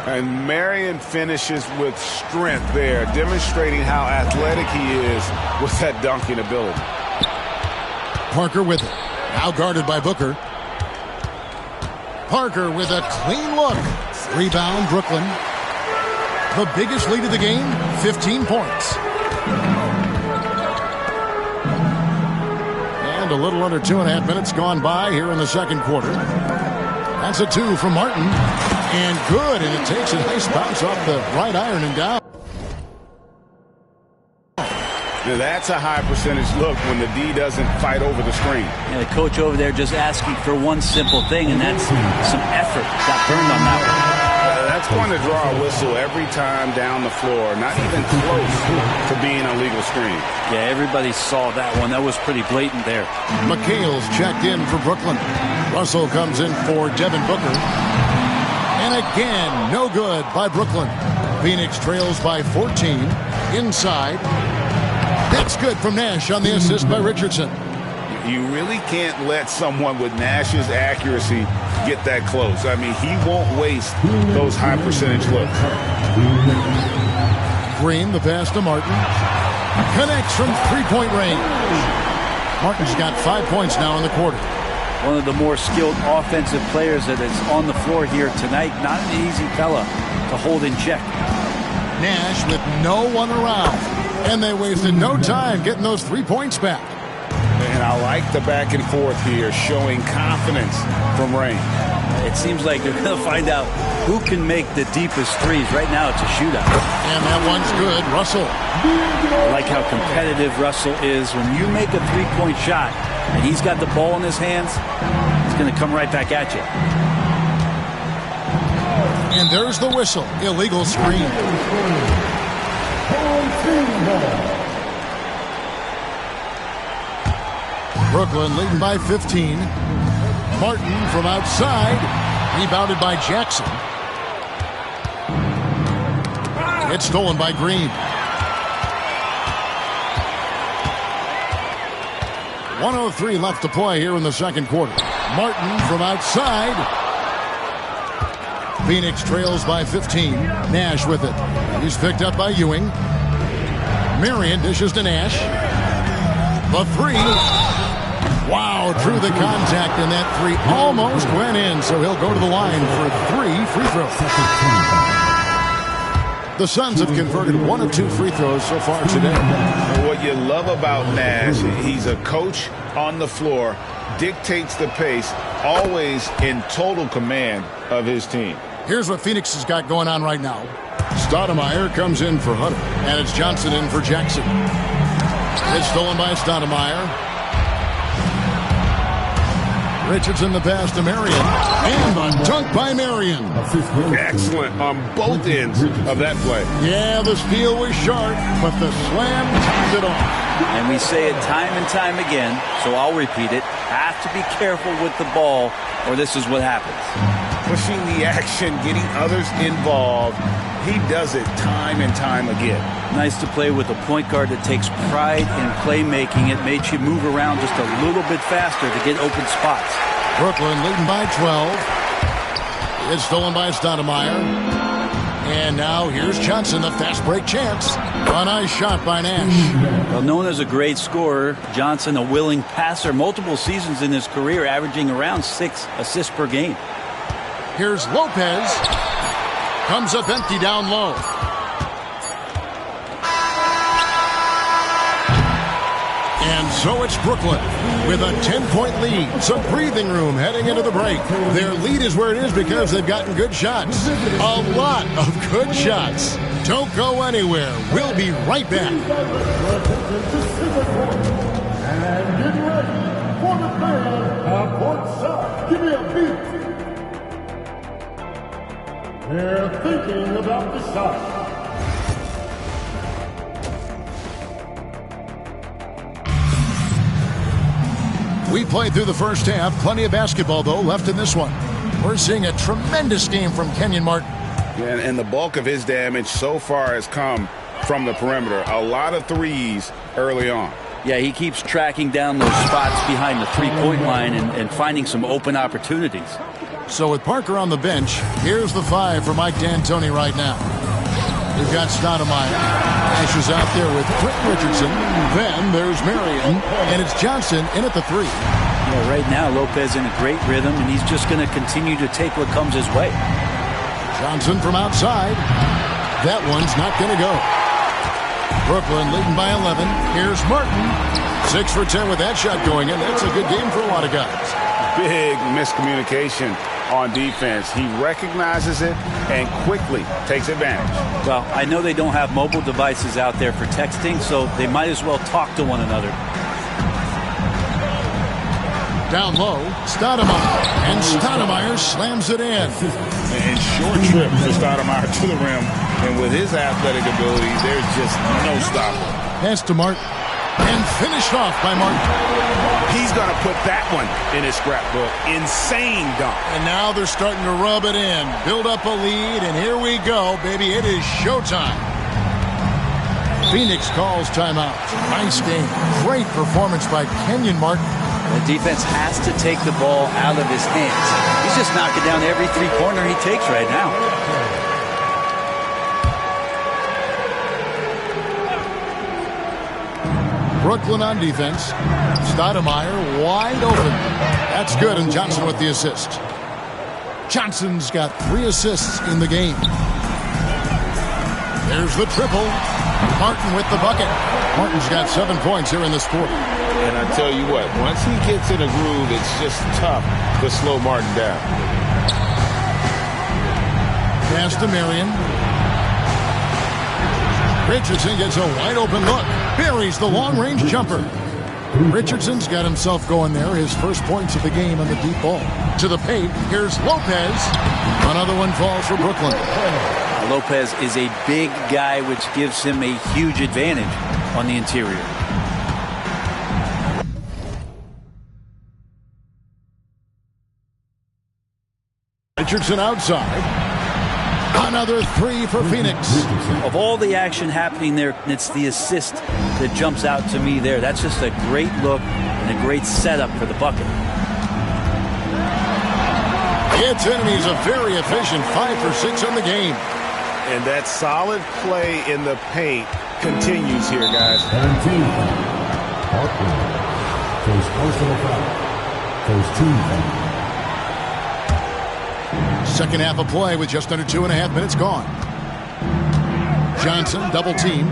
And Marion finishes with strength there, demonstrating how athletic he is with that dunking ability. Parker with it. Now guarded by Booker. Parker with a clean look. Rebound, Brooklyn. The biggest lead of the game, 15 points. And a little under 2.5 minutes gone by here in the second quarter. That's a 2 from Martin. And good, and it takes a nice bounce off the right iron and down. Now that's a high percentage look when the D doesn't fight over the screen. Yeah, the coach over there just asking for one simple thing, and that's some effort. Got burned on that one. That's going to draw a whistle every time down the floor. Not even close to being a legal screen. Yeah, everybody saw that one. That was pretty blatant there. McHale's checked in for Brooklyn. Russell comes in for Devin Booker. And again, no good by Brooklyn. Phoenix trails by 14. Inside. That's good from Nash on the assist by Richardson. You really can't let someone with Nash's accuracy get that close. I mean, he won't waste those high percentage looks. Green, the pass to Martin. Connects from three-point range. Martin's got 5 points now in the quarter. One of the more skilled offensive players that is on the floor here tonight. Not an easy fella to hold in check. Nash with no one around. And they wasted no time getting those 3 points back. And I like the back and forth here, showing confidence from Rain. It seems like they're going to find out who can make the deepest threes. Right now it's a shootout. And that one's good. Russell. I like how competitive Russell is. When you make a three-point shot and he's got the ball in his hands, he's going to come right back at you. And there's the whistle. Illegal screen. Brooklyn leading by 15. Martin from outside. Rebounded by Jackson. It's stolen by Green. 1:03 left to play here in the second quarter. Martin from outside. Phoenix trails by 15. Nash with it. He's picked up by Ewing. Marion dishes to Nash. The three. Wow, drew the contact, and that three almost went in, so he'll go to the line for 3 free throws. The Suns have converted 1 of 2 free throws so far today. What you love about Nash, he's a coach on the floor, dictates the pace, always in total command of his team. Here's what Phoenix has got going on right now. Stoudemire comes in for Hunter, and it's Johnson in for Jackson. It's stolen by Stoudemire. Richardson the pass to Marion. And the dunk by Marion. Excellent on both ends of that play. Yeah, the steal was sharp, but the slam topped it off. And we say it time and time again, so I'll repeat it. Have to be careful with the ball, or this is what happens. Pushing the action, getting others involved. He does it time and time again. Nice to play with a point guard that takes pride in playmaking. It makes you move around just a little bit faster to get open spots. Brooklyn leading by 12. It's stolen by Stoudemire. And now here's Johnson, the fast break chance. A nice shot by Nash. Well, known as a great scorer, Johnson a willing passer. Multiple seasons in his career, averaging around 6 assists per game. Here's Lopez. Comes up empty down low. And so it's Brooklyn with a 10-point lead. Some breathing room heading into the break. Their lead is where it is because they've gotten good shots. A lot of good shots. Don't go anywhere. We'll be right back. And get ready for the band courtside. Give me a beat. They're thinking about the shot. We played through the first half. Plenty of basketball, though, left in this one. We're seeing a tremendous game from Kenyon Martin. And the bulk of his damage so far has come from the perimeter. A lot of threes early on. Yeah, he keeps tracking down those spots behind the three-point line and finding some open opportunities. So with Parker on the bench, here's the 5 for Mike D'Antoni right now. We've got Stoudemire. Nash is out there with Quentin Richardson. Then there's Marion. And it's Johnson in at the 3. Yeah, right now, Lopez in a great rhythm, and he's just going to continue to take what comes his way. Johnson from outside. That one's not going to go. Brooklyn leading by 11. Here's Martin. 6 for 10 with that shot going in. That's a good game for a lot of guys. Big miscommunication on defense. He recognizes it and quickly takes advantage. Well, I know they don't have mobile devices out there for texting, so they might as well talk to one another. Down low, Stoudemire. And Stoudemire slams it in. And short trip for Stoudemire to the rim. And with his athletic ability, there's just no stopping. Pass to Martin. And finished off by Martin. He's going to put that one in his scrapbook. Insane dunk. And now they're starting to rub it in. Build up a lead, and here we go, baby. It is showtime. Phoenix calls timeout. Nice game. Great performance by Kenyon Martin. The defense has to take the ball out of his hands. He's just knocking down every three-pointer he takes right now. Brooklyn on defense. Stoudemire wide open. That's good, and Johnson with the assist. Johnson's got 3 assists in the game. There's the triple. Martin with the bucket. Martin's got 7 points here in this quarter. And I tell you what, once he gets in a groove, it's just tough to slow Martin down. Pass to Marion. Richardson gets a wide open look. Buries the long-range jumper. Richardson's got himself going there. His first points of the game on the deep ball. To the paint. Here's Lopez. Another one falls for Brooklyn. Lopez is a big guy, which gives him a huge advantage on the interior. Richardson outside. Another 3 for Phoenix. Of all the action happening there, it's the assist that jumps out to me there. That's just a great look and a great setup for the bucket. It's in, and he's a very efficient 5 for 6 on the game. And that solid play in the paint continues here, guys. 17. Parkland. First personal foul. First team foul. Second half of play with just under 2.5 minutes gone. Johnson double team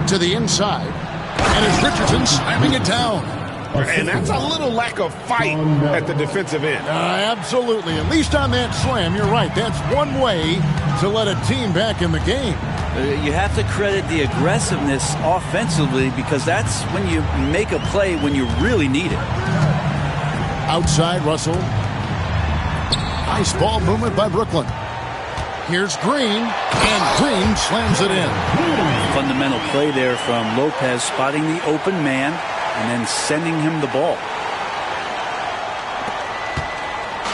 to the inside, and it's Richardson slamming it down. And that's a little lack of fight at the defensive end. Absolutely. At least on that slam, you're right. That's one way to let a team back in the game. You have to credit the aggressiveness offensively, because that's when you make a play when you really need it. Outside, Russell. Nice ball movement by Brooklyn. Here's Green, and Green slams it in. Fundamental play there from Lopez, spotting the open man and then sending him the ball.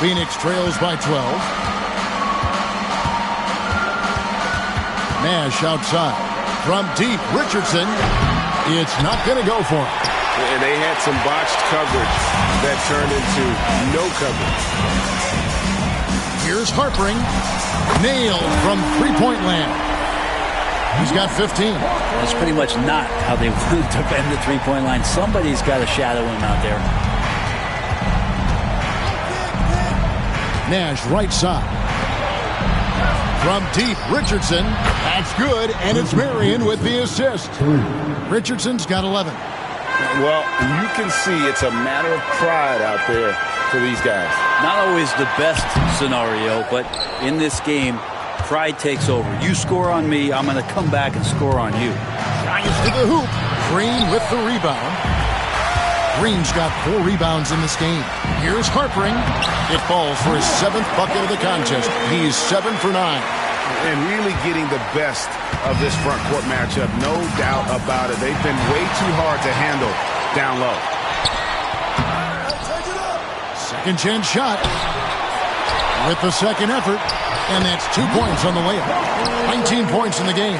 Phoenix trails by 12. Nash outside. From deep, Richardson. It's not going to go for him. And they had some botched coverage that turned into no coverage. Here's Harpering. Nailed from three-point land. He's got 15. That's pretty much not how they want to defend the three-point line. Somebody's got to shadow him out there. Nash right side. From deep, Richardson. That's good, and it's Marion with the assist. Richardson's got 11. Well, you can see it's a matter of pride out there for these guys. Not always the best scenario, but in this game, pride takes over. You score on me, I'm going to come back and score on you. Giants to the hoop. Green with the rebound. Green's got 4 rebounds in this game. Here's Harpering. It falls for his 7th bucket of the contest. He's 7 for 9. And really getting the best of this front court matchup, no doubt about it. They've been way too hard to handle down low. Second chance shot with the second effort, and that's 2 points on the layup. 19 points in the game.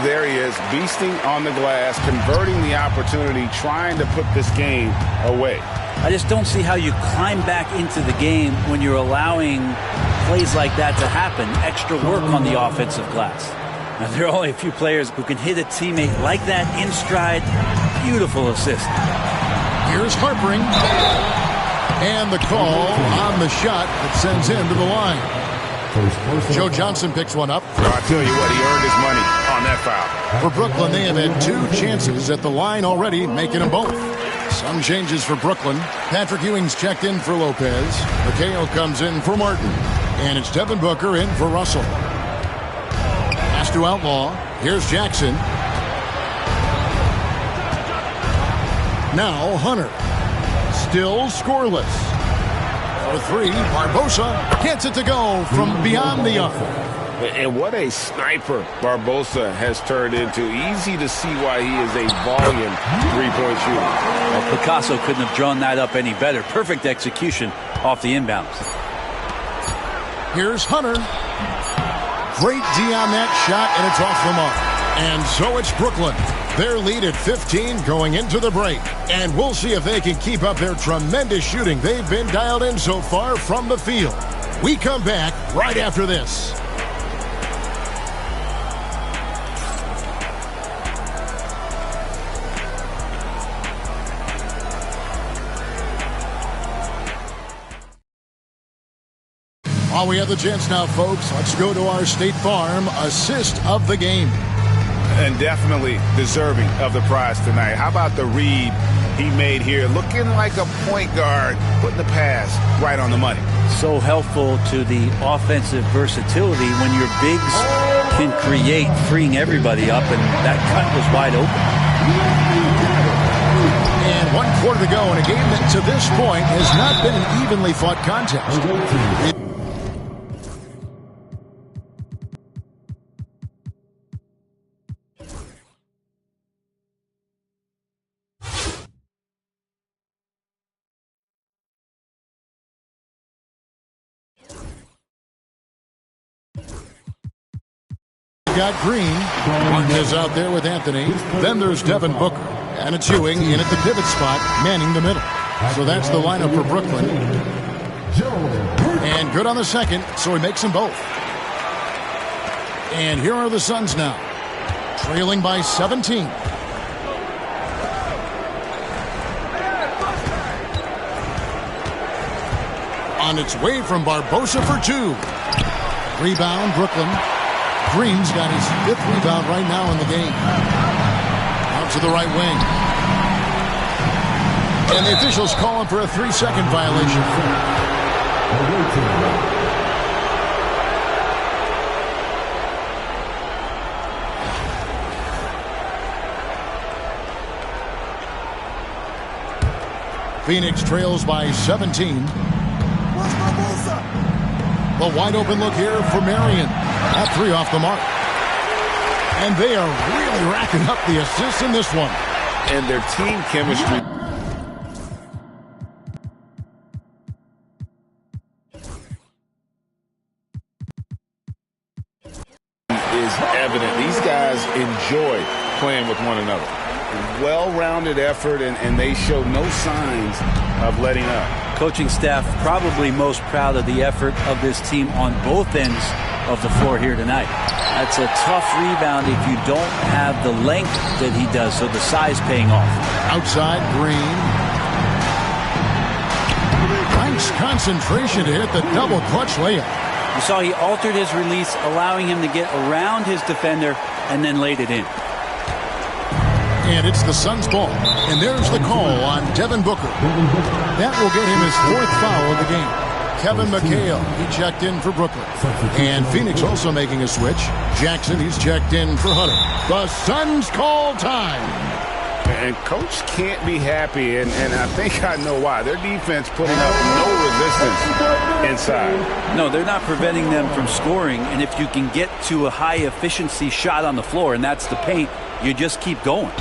There he is, beasting on the glass, converting the opportunity, trying to put this game away. I just don't see how you climb back into the game when you're allowing plays like that to happen. Extra work on the offensive glass. Now, there are only a few players who can hit a teammate like that in stride. Beautiful assist. Here's Harpering. And the call on the shot that sends him to the line. Joe Johnson picks one up. Well, I tell you what, he earned his money on that foul. For Brooklyn, they have had 2 chances at the line already, making them both. Some changes for Brooklyn. Patrick Ewing's checked in for Lopez. McHale comes in for Martin. And it's Devin Booker in for Russell. Pass to Outlaw. Here's Jackson. Now Hunter. Still scoreless. For 3, Barbosa gets it to go from beyond the arc. And what a sniper Barbosa has turned into. Easy to see why he is a volume three-point shooter. Well, Picasso couldn't have drawn that up any better. Perfect execution off the inbounds. Here's Hunter. Great D on that shot, and it's off the mark. And so it's Brooklyn. Their lead at 15 going into the break. And we'll see if they can keep up their tremendous shooting they've been dialed in so far from the field. We come back right after this. While we have the chance now, folks, let's go to our State Farm assist of the game. And definitely deserving of the prize tonight. How about the read he made here? Looking like a point guard, putting the pass right on the money. So helpful to the offensive versatility when your bigs can create, freeing everybody up, and that cut was wide open. And 1 quarter to go in a game that to this point has not been an evenly fought contest. Got Green. Martinez out there with Anthony. Then there's Devin Booker. And it's Ewing in at the pivot spot, manning the middle. So that's the lineup for Brooklyn. And good on the second, so he makes them both. And here are the Suns now, trailing by 17. On its way from Barbosa for 2. Rebound, Brooklyn. Green's got his 5th rebound right now in the game. Out to the right wing. And the officials call him for a 3-second violation. Phoenix trails by 17. The wide open look here for Marion. That 3 off the mark. And they are really racking up the assists in this one. And their team chemistry is evident. These guys enjoy playing with one another. Well-rounded effort, and they show no signs of letting up. Coaching staff probably most proud of the effort of this team on both ends of the floor here tonight. That's a tough rebound if you don't have the length that he does, so the size paying off. Outside, Green. Nice concentration to hit the double clutch layup. You saw he altered his release, allowing him to get around his defender and then laid it in. And it's the Suns' ball. And there's the call on Devin Booker. That will get him his 4th foul of the game. Kevin McHale, he checked in for Brooklyn. And Phoenix also making a switch. Jackson, he's checked in for Hunter. The Suns call time. And Coach can't be happy, and I think I know why. Their defense putting up no resistance inside. No, they're not preventing them from scoring, and if you can get to a high-efficiency shot on the floor, and that's the paint, you just keep going.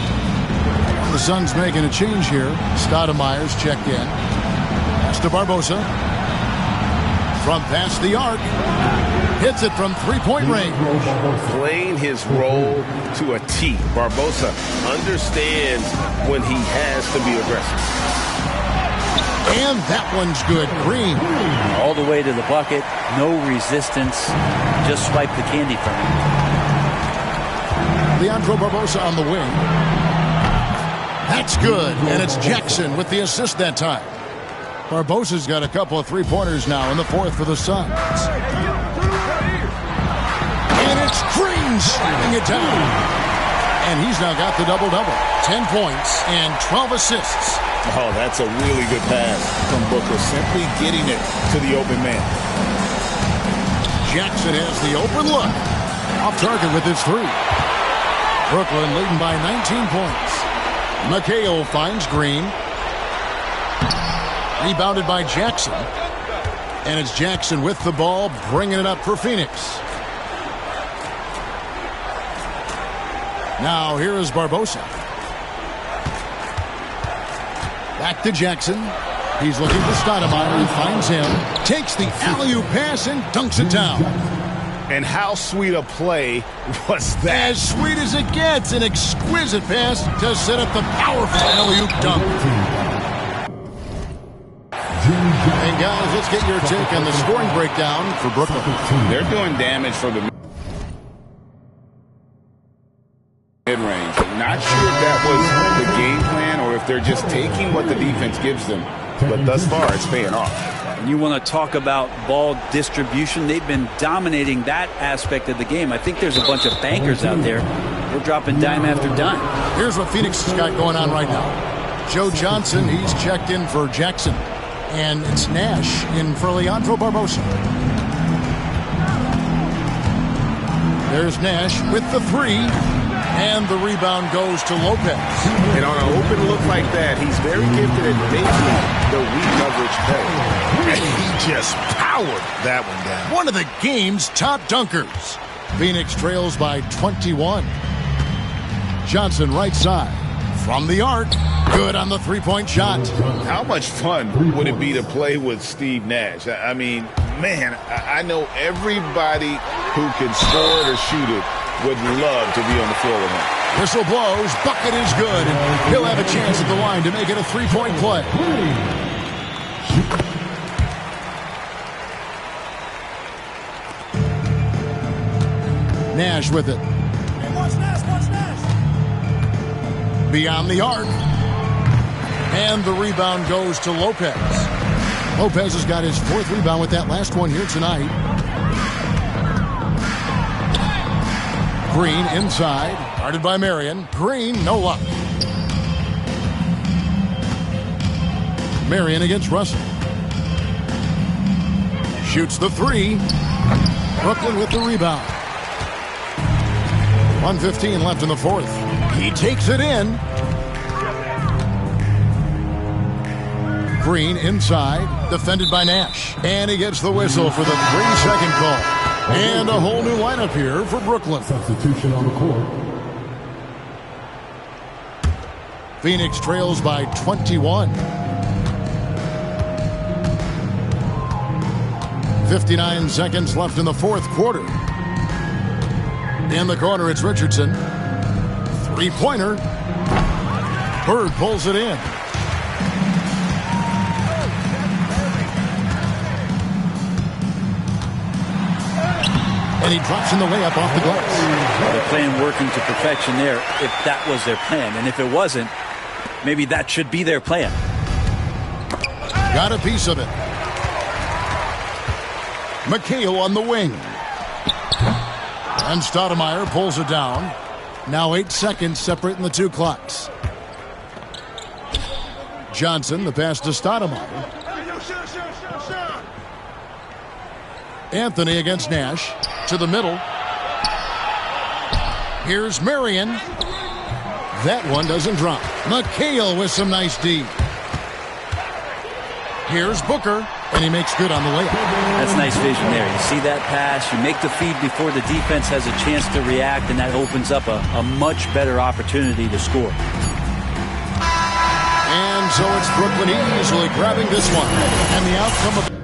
The Suns making a change here. Stoudemire's checked in. Pass to Barbosa. From past the arc. Hits it from 3-point range. Playing his role to a T. Barbosa understands when he has to be aggressive. And that one's good. Green. All the way to the bucket. No resistance. Just swipe the candy from him. Leandro Barbosa on the wing. That's good, and it's Jackson with the assist that time. Barbosa's got a couple of three-pointers now in the fourth for the Suns. And it's Green slamming it down. And he's now got the double-double. 10 points and 12 assists. Oh, that's a really good pass from Booker. Simply getting it to the open man. Jackson has the open look. Off target with his three. Brooklyn leading by 19 points. McHale finds Green. Rebounded by Jackson. And it's Jackson with the ball, bringing it up for Phoenix. Now here is Barbosa. Back to Jackson. He's looking for Stoudemire. He finds him. Takes the alley-oop pass and dunks it down. And how sweet a play was that? As sweet as it gets. An exquisite pass to set up the powerful alley-oop dunk. And guys, let's get your take on the scoring breakdown for Brooklyn. They're doing damage for the mid-range. Not sure if that was the game plan or if they're just taking what the defense gives them. But thus far, it's paying off. You want to talk about ball distribution. They've been dominating that aspect of the game. I think there's a bunch of bankers out there. They're dropping dime after dime. Here's what Phoenix has got going on right now. Joe Johnson, he's checked in for Jackson. And it's Nash in for Leandro Barbosa. There's Nash with the three. And the rebound goes to Lopez. And on an open look like that, he's very gifted at making the weak coverage pay. And he just powered that one down. One of the game's top dunkers. Phoenix trails by 21. Johnson right side. From the arc. Good on the three-point shot. How much fun would it be to play with Steve Nash? I mean, man, I know everybody who can score it or shoot it would love to be on the floor with him. Whistle blows, bucket is good, and he'll have a chance at the line to make it a three-point play. Nash with it. Hey, watch Nash. Beyond the arc. And the rebound goes to Lopez. Lopez has got his fourth rebound with that last one here tonight. Green inside, guarded by Marion. Green, no luck. Marion against Russell. Shoots the three. Brooklyn with the rebound. 1:15 left in the fourth. He takes it in. Green inside, defended by Nash. And he gets the whistle for the 3-second call. And a whole new lineup here for Brooklyn. Substitution on the court. Phoenix trails by 21. 59 seconds left in the fourth quarter. In the corner, it's Richardson. Three-pointer. Bird pulls it in. And he drops in the layup off the glass. The plan working to perfection there, if that was their plan. And if it wasn't, maybe that should be their plan. Got a piece of it. McHale on the wing. And Stoudemire pulls it down. Now 8 seconds separating the two clocks. Johnson, the pass to Stoudemire. Anthony against Nash. To the middle. Here's Marion. That one doesn't drop. McHale with some nice D. Here's Booker, and he makes good on the layup. That's nice vision there. You see that pass, you make the feed before the defense has a chance to react, and that opens up a much better opportunity to score. And so it's Brooklyn easily grabbing this one. And the outcome of